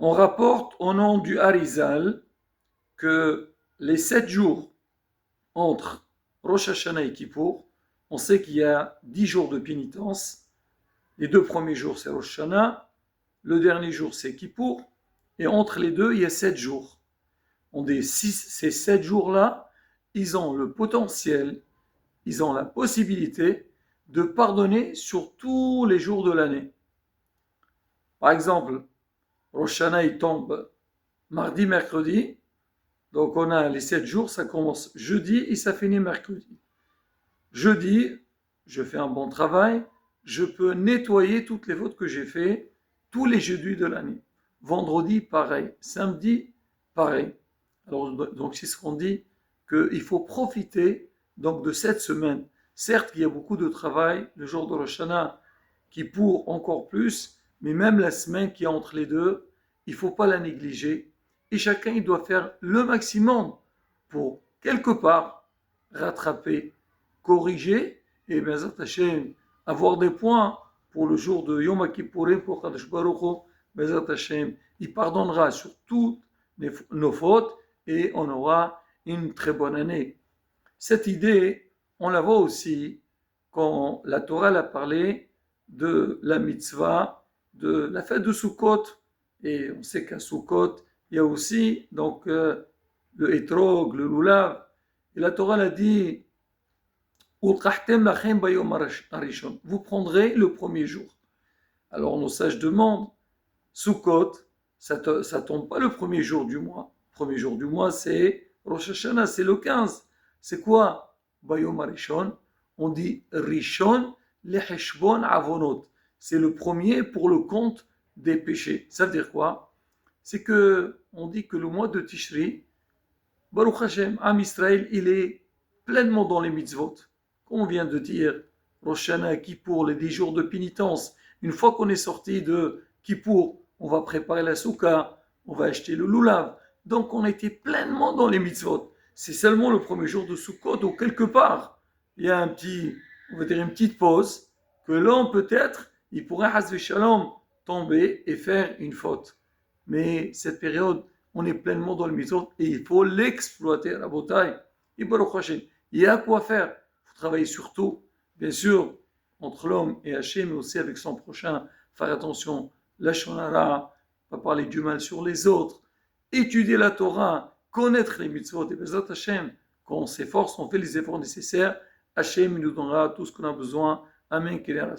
On rapporte au nom du Harizal que les 7 jours entre Rosh Hashanah et Kippour, on sait qu'il y a 10 jours de pénitence. Les 2 premiers jours, c'est Rosh Hashanah. Le dernier jour, c'est Kippour. Et entre les deux, il y a 7 jours. Ces 7 jours-là, ils ont le potentiel, ils ont la possibilité de pardonner sur tous les jours de l'année. Par exemple, Rosh Hashanah, il tombe mardi, mercredi. Donc on a les 7 jours, ça commence jeudi et ça finit mercredi. Jeudi, je fais un bon travail, je peux nettoyer toutes les fautes que j'ai fait tous les jeudis de l'année. Vendredi, pareil. Samedi, pareil. Alors, donc c'est ce qu'on dit, qu'il faut profiter donc de cette semaine. Certes, il y a beaucoup de travail, le jour de Rosh Hashanah, qui pour encore plus, mais même la semaine qui est entre les deux, il ne faut pas la négliger. Et chacun, il doit faire le maximum pour, quelque part, rattraper, corriger, et bien, Hashem, avoir des points pour le jour de Yom Kippourim, pour Kadosh Baruch Hu, Bezat Hashem, il pardonnera sur toutes nos fautes et on aura une très bonne année. Cette idée, on la voit aussi quand la Torah a parlé de la mitzvah, de la fête de Sukkot. Et on sait qu'à Sukkot, il y a aussi donc le hétrog, le lulav. Et la Torah a dit vous prendrez le premier jour. Alors nos sages demandent Sukkot, ça tombe pas le premier jour du mois. Le premier jour du mois, c'est Rosh Hashanah, c'est le 15. C'est quoi Bayom Arishon? On dit Rishon leheshbon avonot. C'est le premier pour le compte des péchés. Ça veut dire quoi? C'est que on dit que le mois de Tishri, Baruch Hashem, Am Israël, il est pleinement dans les mitzvot. Comme on vient de dire, Rosh Hashanah, Kippour, les 10 jours de pénitence. Une fois qu'on est sorti de Kippour, on va préparer la souka, on va acheter le lulav. Donc on était pleinement dans les mitzvot. C'est seulement le premier jour de Sukkot où quelque part, il y a on va dire une petite pause, que l'homme peut-être, il pourrait, hasvé shalom, tomber et faire une faute. Mais cette période, on est pleinement dans le mitzvot et il faut l'exploiter à la bataille. Et Baruch Hashem, il y a quoi faire. Il faut travailler sur tout. Bien sûr, entre l'homme et Hachem, mais aussi avec son prochain, faire attention. La shonara, pas parler du mal sur les autres, étudier la Torah, connaître les mitzvot et Bezat Hashem, quand on s'efforce, on fait les efforts nécessaires, Hashem nous donnera tout ce qu'on a besoin. Amen, qu'il est à la